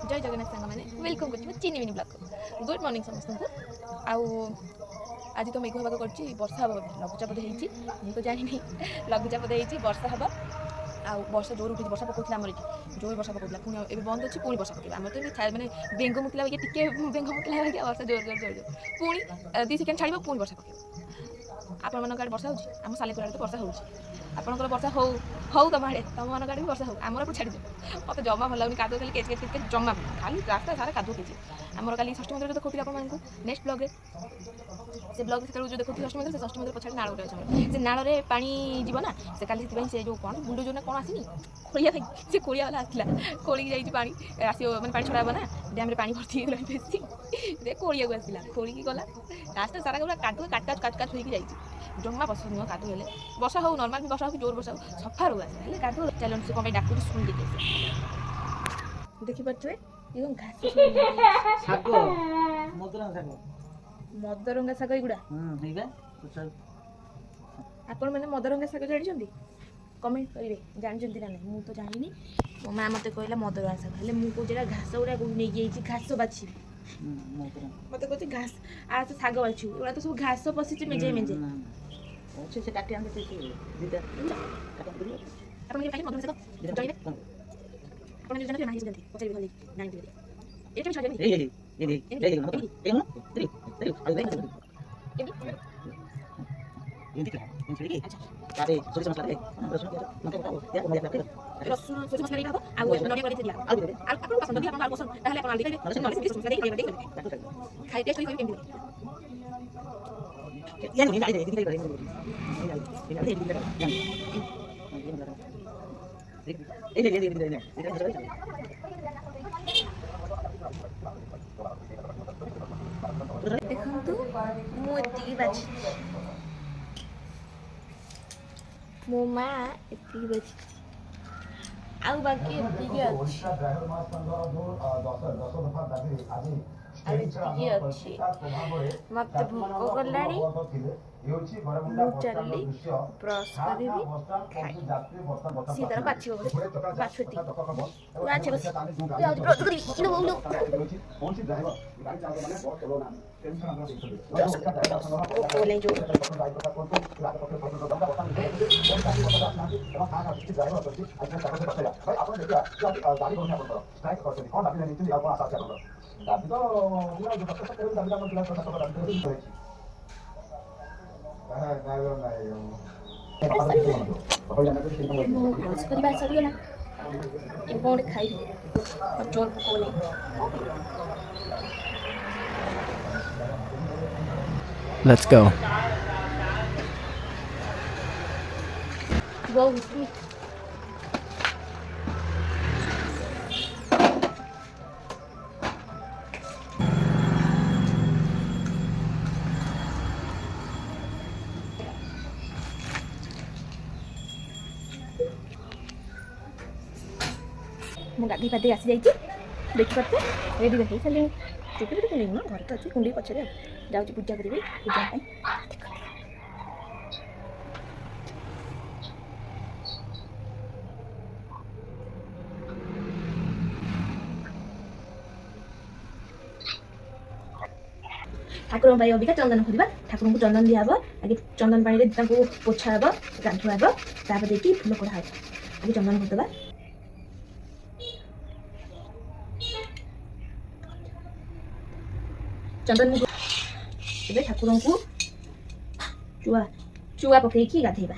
जय जगन्नाथ सांग मैंने वेलकम कर चीनी मिनी ब्लॉग गुड मॉर्निंग समस्त को आउ आज तो मेघ भाग कर वर्षा हम लघुचाप होती मुझे तो जानी लघुचाप होती वर्षा हम आउ वर्षा जोर उठी वर्षा पकाउला आमर ये जोर वर्षा पकाउला पुणी ए बंद अच्छी पुणी वर्षा पकड़ा आम तो मैंने बेंग मुतला टे बेंग मुतला वर्षा जोर जोर जोर जोर पुणी 2 सेकेंड छाड़ पुणी वर्षा पकड़ आपण मन आड़े वर्षा होम सालेपुर आड़े तो वर्षा हो आपंकर वर्षा हो हौ तुम आड़े तुम मन आड़े भी वर्षा हो आमर छाड़ मत जमा भल लगुनि कादुआ खाली केच केच जमा खाली रास्ता सारा कादुआ केच आमर काली षष्ठी मंदिर देखुली आपको नेक्स्ट ब्लॉग से ब्लॉग से जो देखुती षष्ठी मंदिर से षष्ठी मंदिर पछाड़ी नाड़ गोटे अच्छे से नाड़ में पानी जीव ना से काली से जो कौन बुंडू जो कौन आसनी खोलिया से खोलिया वाला आसला खोली जाइए पानी आस मैंने पानी छड़ा ना डैम पानी भर्ती बेसी खोलिया को आसला खोलिकी गला रास्ता सारा पूरा कादुआ काट काट काट होगी जाइए जमा पसंद नुह कादुआ हेले वर्षा हो नर्माल भी वर्षा हो जोर वर्षा हो सफा रो आसे कादुआ चलन से कम डाक शुणी देखिपे ये घास मदरंगा शाग एगुड़ा आपण मैंने मदरंगा शाग जानते कमेंट करेंगे जानते ना नहीं मुझे तो जानी मो माँ मत कहला मदरंगा शाग हेल्ले मुझे घास गुड़ा नहीं घास बाछी मत कहते घास आ तो शाग बाछू एगुड़ा तो सब घास पशि मेजे मेजे रसुण सोरिष मसला देखाबो आ नडिया गडी दिया आ आपन पसंद भी आपन पसंद ताहले आपन आलदी खाइबे नडिया सोरिष मसला देखाबे खाइ टेस्ट करि केमति यानी नहीं डाली दे देखंतु मोती बाछि मो माँ एति बाछि आउ बाकी एति अछि अच्छी मत भोक गलानी मु चलली ब्रश करी सीतार बाछी बाछुती बाछी बस ब्रश करी इन बोलो बोले जो दाबी तो जो बच्चा सब करेंगे दाबी का मतलब छोटा छोटा दाबी तो Let's go. ମୁଁ ଗାଧୋଇ ପାଧୋଇ ଆସିଯାଇଛି ଦେଖିପାରୁଛେ ରେଡ଼ି ଦେଖେଇ ସାରିଲିଣି ଚୁଟି ବି କୁଣ୍ଡେଇ ନୁହଁ ଘରେ ତ ଅଛି କୁଣ୍ଡେଇ ପଛରେ ଯାଉଛି ପୂଜା କରିବି ପୂଜା ପାଇଁ ठाकुर भाई अबिका चंदन करवा ठाकुर को चंदन दिया आगे चंदन पानी पोछा हे गाधुआ हे देखिए फूल कड़ा हे आगे चंदन करदे चंदन ए ठाकुर को चुआ चुआ पकईकी गाधेबा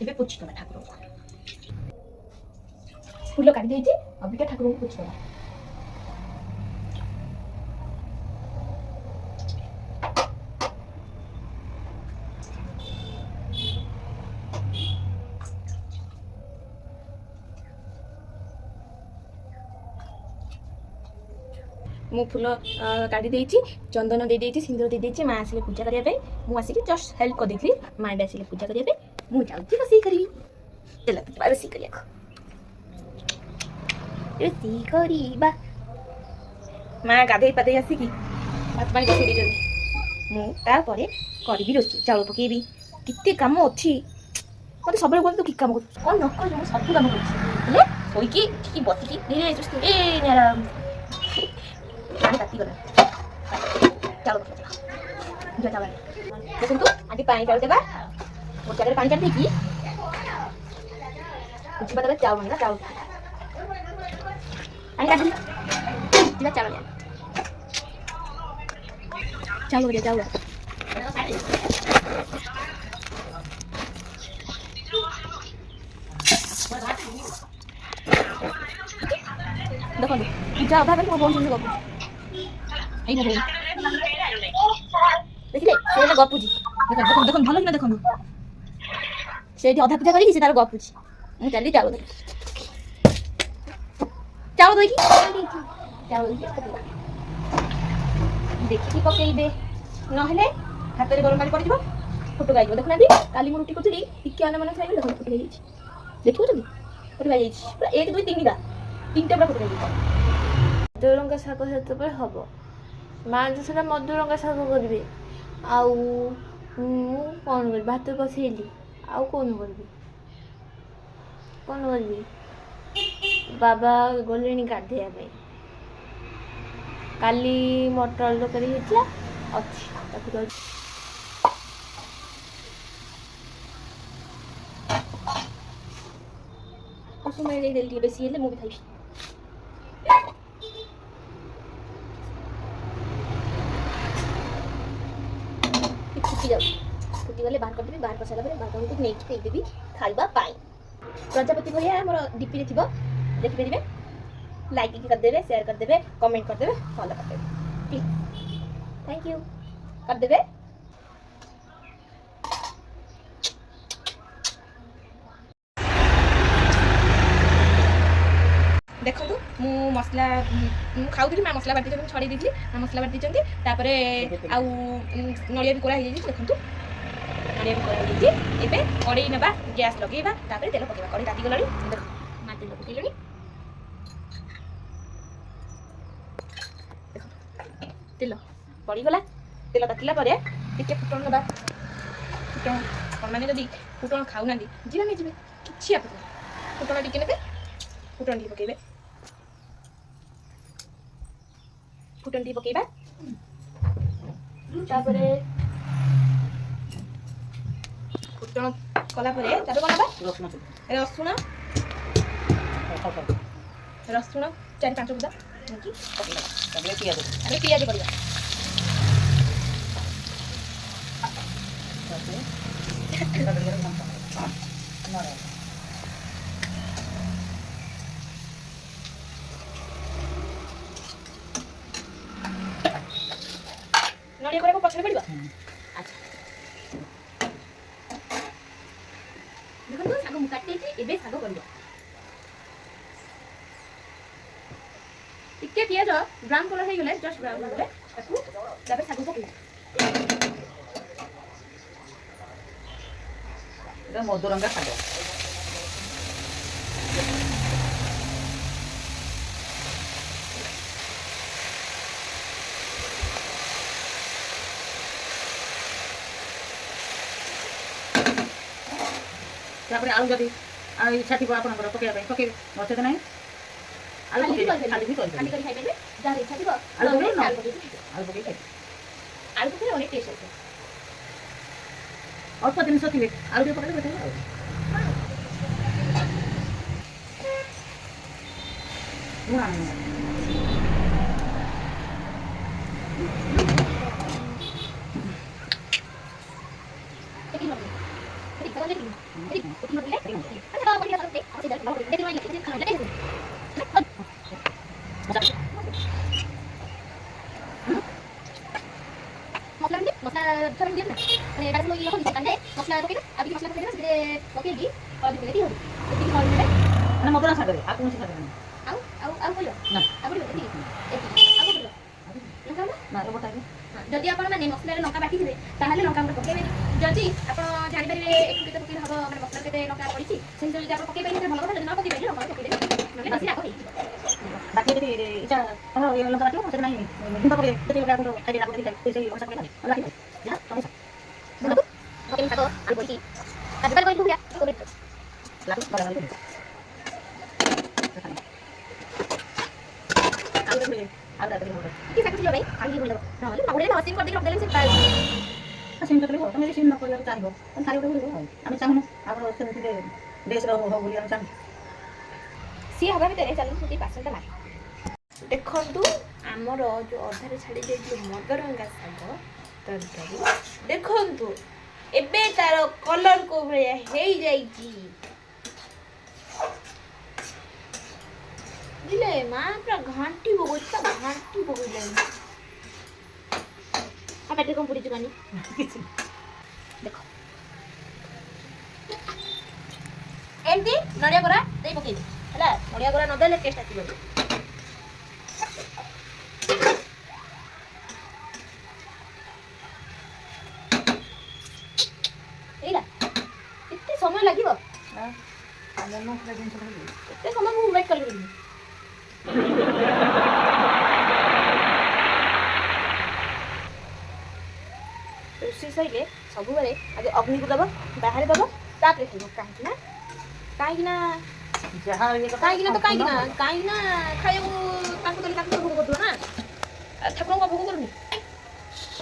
ଏବେ ପୋଛିଦବା ଠାକୁରଙ୍କୁ ଫୁଲ କାଟି ଦେଇଛି ଅବିକା ଠାକୁରଙ୍କୁ ପୋଛିଦବା ମୁଁ ଫୁଲ କାଟି ଦେଇଛି, ଚନ୍ଦନ ଦେଇଦେଇଛି, ସିନ୍ଦୁର ଦେଇଦେଇଛି। ମା ଆସିଲେ ପୂଜା କରିବା ପାଇଁ, ମୁଁ ଆସିକି ଜଷ୍ଟ ହେଲ୍ପ କରିଦେଇଥିଲି। ମା ଏବେ ଆସିଲେ ପୂଜା କରିବା ପାଇଁ, ମୁଁ ଯାଉଛି ରୋଷେଇ କରିବି। ଚାଲ ଯିବା ରୋଷେଇ କରିବାକୁ। ରୋଷେଇ କରିବା। ମା ଗାଧେଇ ପାଧେଇ ଆସିକି ଭାତ ପାଣି ବସେଇ ଦେଇଛନ୍ତି। ମୁଁ ତାପରେ କରିବି ରୋଷେଇ, ଚାଉଳ ପକେଇବି। କେତେ କାମ ଅଛି। ମୋତେ ସବୁବେଳେ କୁହନ୍ତି ତୁ କି କାମ କରୁଛୁ, କ'ଣ ନ କରୁଛୁ? ମୁଁ ସବୁ କାମ କରୁଛି, ହେଲେ ଶୋଇକି ଉଠିକି ବସିକି ଧୀରେ ସୁସ୍ଥ ପାଣି ତାତିଗଲା। ଚାଉଳ ପକେଇଦେବା। ଚାଉଳ ଦେଖନ୍ତୁ, ଆଣ୍ଟି ପାଣି ଚାଉଳ ଦେବା। ଗୋଟେ ଜାଗାରେ ପାଣି କାଢି ଦେଇକି ବୁଝିବା ଦେବେ ଚାଉଳ ନା ଚାଉଳ ପାଣି କାଢିଲି ଯିବା ଚାଉଳ ଚାଉଳ କରିବା ଚାଉଳ। ଦେଖନ୍ତୁ ପୂଜା ଅଧା କରି ମୋ ବୋଉ ସେମିତି ଗପୁଛି। ଏଇ ମୋ ବୋଉ ଦେଖିଲେ ସେ ଏବେ ଗପୁଛି। ଦେଖନ୍ତୁ ଦେଖନ୍ତୁ ଦେଖନ୍ତୁ ଭଲ କିନା ଦେଖନ୍ତୁ, ସେଇଠି ଅଧା ପୂଜା କରିକି ସେ ତାର ଗପୁଛି। ମୁଁ ଚାଲି ଚାଉଳ ଧରି ଚାଉଳ ଧୋଇକି ଚାଉଳ ଧୋଇକି ପକେଇବା। ଦେଖିକି ପକେଇବେ, ନହେଲେ ହାତରେ ଗରମ ପାଣି ପଡ଼ିଯିବ, ଫୁଟୁକା ହେଇଯିବ। ଦେଖୁନାହାନ୍ତି କାଲି ମୁଁ ରୁଟି କରୁଥିଲି, ଟିକେ ଅନେମାନେ ଖାଇବି, ଦେଖନ୍ତୁ ଫୁଟୁକା ହେଇଯାଇଛି। ଦେଖିପାରୁଛନ୍ତି ଫୁଟୁକା ହେଇଯାଇଛି ପୁରା 1 2 3ଟା ପୁରା ଫୁଟୁକା ହେଇଯାଇଛି। ମଧୁରଙ୍ଗା ଶାଗ ସେତେବେଳେ ହବ। ମା ତ ସେଟା ମଧୁରଙ୍ଗା ଶାଗ କରିବେ। ଆଉ ମୁଁ କ'ଣ କରିବି, ଭାତ ବସେଇଲି, ଆଉ କ'ଣ କରିବି? ବାବା ଗଲେଣି ଗାଧେଇବା ପାଇଁ। କାଲି ମଟର ଆଳୁ ତରକାରୀ ହେଇଥିଲା, ଅଛି ତାକୁ ଯାଉଛି। ଅସୁମାଇ ଦେଇଦେଲି ଟିକେ ବେଶୀ ହେଲେ ମୁଁ ବି ଖାଇବି। ଫୁଟିଯାଉ, ଫୁଟିଗଲେ ବାହାର କରିଦେବି। ବାହାର କରିସାରିଲା ପରେ ବାବାଙ୍କୁ ନେଇକି ଦେଇଦେବି ଖାଇବା ପାଇଁ। ପ୍ରଜାପତି ଭଳିଆ ଆମର ଡିପିରେ ଥିବ, ଦେଖିପାରିବେ। ଲାଇକ୍ କରିଦେବେ, ସେୟାର କରିଦେବେ, କମେଣ୍ଟ କରିଦେବେ, ଫଲୋ କରିଦେବେ। ପ୍ଲିଜ୍ ଥ୍ୟାଙ୍କ ୟୁ କରିଦେବେ। ଦେଖନ୍ତୁ ମୁଁ ମସଲା ମୁଁ ଖାଉଥିଲି, ମା ମସଲା ବାଟି ଦେଇଛନ୍ତି, ଛଡ଼େଇ ଦେଇଥିଲି, ମା ମସଲା ବାଟି ଦେଇଛନ୍ତି। ତାପରେ ଆଉ ନଡ଼ିଆ ବି କୋରା ହେଇଯାଇଛି। ଦେଖନ୍ତୁ ନଡ଼ିଆ ବି କୋରା ହେଇଯାଇଛି। ଏବେ କଡ଼େଇ ନେବା, ଗ୍ୟାସ୍ ଲଗେଇବା, ତାପରେ ତେଲ ପକେଇବା। କଡ଼େଇ ତାତିଗଲାଣି, ଦେଖ ମା ତେଲ ପକେଇଲେଣି। ତେଲ ପଡ଼ିଗଲା। ତେଲ ତାତିଲା ପରେ ଟିକେ ଫୁଟଣ ନେବା। ଫୁଟଣ ଆପଣମାନେ ଯଦି ଫୁଟଣ ଖାଉନାହାନ୍ତି ଜିରା ନେଇଯିବେ, କିଛି ଆପତ୍ତି ନାହିଁ। ଫୁଟଣ ଟିକେ ନେବେ, ଫୁଟଣ ଟିକେ ପକେଇବେ। ଫୁଟଣ ଟିକେ ପକେଇବା, ତାପରେ ଫୁଟଣ କଲା ପରେ ତାପରେ କ'ଣ ନେବା, ରସୁଣ 4-5 ବୁଦା ନେଇକି ପକେଇବା। ତାପରେ ପିଆଜ ପଡ଼ିବା। ନଡ଼ିଆ କୋରାକୁ ପଛରେ ପଡ଼ିବ। ଆଚ୍ଛା ଦେଖନ୍ତୁ ଶାଗ ମୁଁ କାଟି ଦେଇଛି, ଏବେ ଶାଗ କରିବ। ଟିକେ ପିଆଜ ବ୍ରାଉନ୍ କଲର୍ ହେଇଗଲେ, ଜଷ୍ଟ ବ୍ରାଉନ୍ ହେଇଗଲେ ତାକୁ ତାପରେ ଶାଗ ପକେଇବା। এটা মধুরঙ্গা ଶାଗ। ତାପରେ ଆଳୁ ଯଦି ଇଚ୍ଛା ଥିବ ଆପଣଙ୍କର ପକେଇବା ପାଇଁ ପକେଇବେ, ନଚେତ ନାହିଁ ଆଳୁ ପକେଇବେ, ଖାଲି ବି କରିପାରିବେ। ଖାଲି କରି ଖାଇପାରିବେ, ଯାହାର ଇଚ୍ଛା ଥିବ ଆଳୁ ପକେଇବେ, ଆଳୁ ପକେଇକି ଖାଇବେ। ଆଳୁ ପକେଇ ଖାଇବେ। ଆଳୁ ପକେଇଲେ ଅନେକ ଟେଷ୍ଟ ଆସିବ। ଅଳ୍ପ ଜିନିଷ ଥିବେ ଆଳୁ ଟିକେ ପକେଇଲେ ବେଟର ଆଉ। ଲୁଣ ମସଲା ଛଡେଇ ଦିଅ ନା, ମାନେ ଏଇଟା ସବୁ ଇଏ ହଉଛି ତାହେଲେ ମସଲା ପକେଇବେ, ଆଉ ଟିକେ ମସଲା ପକେଇଦେବେ, ସେଥିରେ ପକେଇକି ହଳଦୀ ପକେଇକି ହଳଦୀ ଏତିକି ହଳଦୀ ଦେବେ। ମାନେ ମଧୁର ଶାଗରେ ଆଉ କୌଣସି ଶାଗରେ ନାହିଁ। ଆଉ ଆଉ ଆଉ ପଡ଼ିବ ନା ଆଉ ପଡ଼ିବ ଏତିକି ଏତିକି ଆଉ କ'ଣ ପଡ଼ିବ? ଯଦି ଆପଣମାନେ ମସଲାରେ ଲଙ୍କା ବାଟିଥିବେ ତାହେଲେ ଲଙ୍କା ଗୁଣ୍ଡ ପକାଇବେ। ଯଦି ଆପଣ ଜାଣିପାରିବେ ଏଠୁ କେତେ ପକେଇଲେ ହେବ ମାନେ ମସଲା କେତେ ଲଙ୍କା ପଡ଼ିଛି ସେଇ ହିସାବରେ ଯଦି ଆପଣ ପକେଇ ପାରିବେ ଭଲ କଥା, ଯଦି ନ ପକେଇ ପାରିଲେ ଲଙ୍କା ପକେଇଦେବେ, ନହେଲେ ବେଶୀ ରାଗ ହେଇଯିବ। ବାକି ଯଦି ଇଚ୍ଛା ତମର ଲଙ୍କା ବାଟିବ ସେଥି ନାହିଁ ଗୁଣ୍ଡ ପକେଇ ଯଦି ଲଙ୍କା ଗୁଣ୍ଡ ଖାଇବେ ରାଗ ଖାଇ ସେଇ ଅନୁସାରେ ପକେଇବେ ବାକି ଯାହା ତମେ ଗୁଣ୍ଡକୁ ପକେଇଲେ ଶାଗ ଆଳୁ ପଡ଼ିଛି ଆଜିକାଲି କହିଲୁ ଭୁଲିଆ ଲାଗୁ ବରା ବରା କରିବେ ଆଉ ରାତିରେ ଭଲ କି ଶାଗ ছিল ଭାଇ ଆଳୁ ଟିକେ ଭୁଲିଦେବ, ନହେଲେ ପକୁଡ଼ିରେ ହସିଂ କରିଦେଇକି ରଖିଦେଲେ ସେ ପ୍ରାୟ ସିମ୍ କରିବ। ତମେ ଯଦି ସିମ୍ ନ କରିବାକୁ ଚାହିଁବ ତାହେଲେ ଖାଲି ଗୋଟେ କରିବ। ଆମେ ଚାହୁଁନୁ ଆମର ସେମିତି ଦେଶର ହଉ ବୋଲି ଆମେ ଚାହୁଁଛୁ। ସିଏ ହେବା ଭିତରେ ଚାଲନ୍ତୁ ଟିକେ ବାସନଟା ମାରି ଦେଖନ୍ତୁ ଆମର ଯେଉଁ ଅଧାରେ ଛାଡ଼ି ଯାଇଥିଲୁ ମଦରଙ୍ଗା ଶାଗ ତରକାରୀ, ଦେଖନ୍ତୁ ଏବେ ତାର କଲର କୋଉ ଭଳିଆ ହେଇଯାଇଛି। ବୁଝିଲେ ମା ପୁରା ଘାଣ୍ଟି ପକଉଛି, ପୁରା ଘାଣ୍ଟି ପକଉଛନ୍ତି। ଆଉ ପାଟିରେ କ'ଣ ପୁଡ଼ିଛୁ କାନି କିଛି ଦେଖ ଏମିତି ନଡ଼ିଆ କୋରା ଦେଇ ପକେଇବି ହେଲା, ନଡ଼ିଆ କୋରା ନଦେଲେ ଟେଷ୍ଟ ଆସିବନି। ହେଇଲା ଏତେ ସମୟ ଲାଗିବ, ଏତେ ସମୟ ମୁଁ ୱେଟ୍ କରିପାରିବିନି। ରୋଷେଇ ସରିଲେ ସବୁବେଳେ ଆଗେ ଅଗ୍ନିକୁ ଦେବ, ବାହାରେ ଦେବ, ତାପରେ ଖାଇବ। କାହିଁକି ନା ଯାହା ଇଏ କଥା କାହିଁକି ନା ଖାଇବାକୁ ତାଙ୍କୁ ଦେଲେ ତାଙ୍କୁ ତ ଭୋଗ କରୁଥିବ ନା। ଠାକୁରଙ୍କୁ କ'ଣ ଭୋଗ କରୁନି,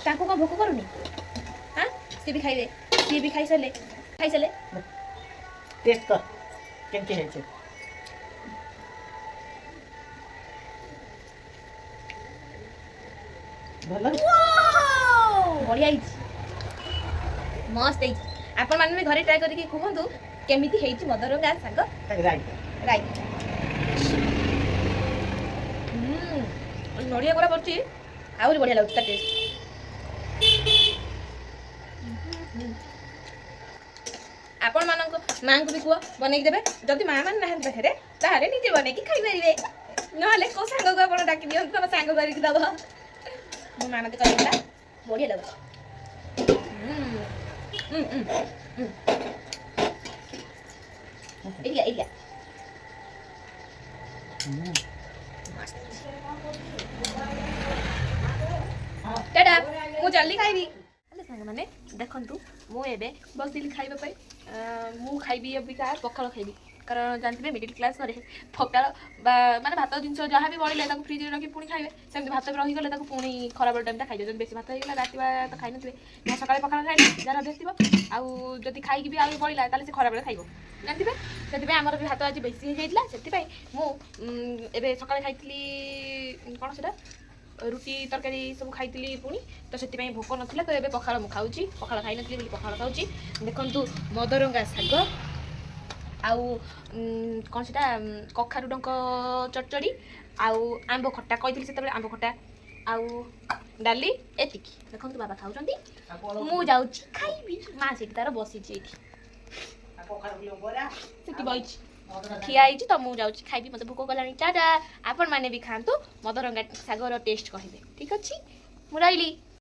ତାଙ୍କୁ କ'ଣ ଭୋଗ କରୁନି? ହାଁ ସିଏ ବି ଖାଇବେ, ସିଏ ବି ଖାଇସାରିଲେ ଟେଷ୍ଟ କର କେମିତି ହେଇଛି। ଭଲ ବଢ଼ିଆ ହେଇଛି, ମସ୍ତ ହେଇଛି। ଆପଣମାନେ ବି ଘରେ ଟ୍ରାଏ କରିକି କୁହନ୍ତୁ କେମିତି ହେଇଛି ମଦରଙ୍ଗା ଶାଗ ରାଇ। ନଡ଼ିଆ କୋରା ପଡୁଛି ଆହୁରି ବଢ଼ିଆ ଲାଗୁଛି ତା ଟେଷ୍ଟ। ଆପଣମାନଙ୍କ ମାଆଙ୍କୁ ବି କୁହ ବନେଇକି ଦେବେ, ଯଦି ମାଆ ମାନେ ନାହାନ୍ତି ପାଖରେ ତାହେଲେ ନିଜେ ବନେଇକି ଖାଇପାରିବେ, ନହେଲେ କେଉଁ ସାଙ୍ଗକୁ ଆପଣ ଡାକି ଦିଅନ୍ତୁ ତମ ସାଙ୍ଗ କରିକି ଦେବ। ମୋ ମା ମୋତେ କହିଥିଲା ବଢ଼ିଆ ଲାଗୁଛି। ଏଇଆ ଟାଟା ମୁଁ ଜଲ୍ଦି ଖାଇବି। ହେଲେ ସାଙ୍ଗମାନେ ଦେଖନ୍ତୁ ମୁଁ ଏବେ ବସିଲି ଖାଇବା ପାଇଁ। ମୁଁ ଖାଇବି ଅବିକା ପଖାଳ ଖାଇବି, କାରଣ ଜାଣିଥିବେ ମିଡ଼ିଲ୍ କ୍ଲାସ୍ ଘରେ ପଖାଳ ବା ମାନେ ଭାତ ଜିନିଷ ଯାହା ବି ବଳିଲେ ତାକୁ ଫ୍ରିଜରେ ରଖି ପୁଣି ଖାଇବେ, ସେମିତି ଭାତ ବି ରହିଗଲେ ତାକୁ ପୁଣି ଖରାବେଳ ଟାଇମ୍ଟା ଖାଇବେ। ଯଦି ବେଶୀ ଭାତ ହେଇଗଲା ରାତି ତ ଖାଇନଥିବେ, ଯାହା ସକାଳେ ପଖାଳ ଖାଇଲେ ଯାହାର ଅଭ୍ୟାସ ଥିବ, ଆଉ ଯଦି ଖାଇକି ବି ଆହୁରି ବଳିଲା ତାହେଲେ ସେ ଖରାବେଳେ ଖାଇବ ଜାଣିଥିବେ। ସେଥିପାଇଁ ଆମର ବି ଭାତ ଆଜି ବେଶୀ ହେଇଯାଇଥିଲା, ସେଥିପାଇଁ ମୁଁ ଏବେ ସକାଳେ ଖାଇଥିଲି କ'ଣ ସେଟା ରୁଟି ତରକାରୀ ସବୁ ଖାଇଥିଲି ପୁଣି, ତ ସେଥିପାଇଁ ଭୋକ ନଥିଲା, ତ ଏବେ ପଖାଳ ମୁଁ ଖାଉଛି। ପଖାଳ ଖାଇନଥିଲି ବୋଲି ପଖାଳ ଖାଉଛି। ଦେଖନ୍ତୁ ମଦରଙ୍ଗା ଶାଗ ଆଉ କ'ଣ ସେଟା କଖାରୁ ଡଙ୍କ ଚଡ଼ଚଡ଼ି ଆଉ ଆମ୍ବ ଖଟା, କହିଥିଲି ସେତେବେଳେ ଆମ୍ବ ଖଟା ଆଉ ଡାଲି, ଏତିକି। ଦେଖନ୍ତୁ ବାବା ଖାଉଛନ୍ତି, ମୁଁ ଯାଉଛି ଖାଇବି। ମା ସେଠି ତାର ବସିଛି, ଏଇଠି ସେଠି ବଇଛି, ଠିଆ ହେଇଛି, ତ ମୁଁ ଯାଉଛି ଖାଇବି, ମୋତେ ଭୋକ କଲାଣି। ଟାଟା ଆପଣମାନେ ବି ଖାଆନ୍ତୁ, ମଦରଙ୍ଗା ଶାଗର ଟେଷ୍ଟ କହିବେ। ଠିକ୍ ଅଛି, ମୁଁ ରହିଲି।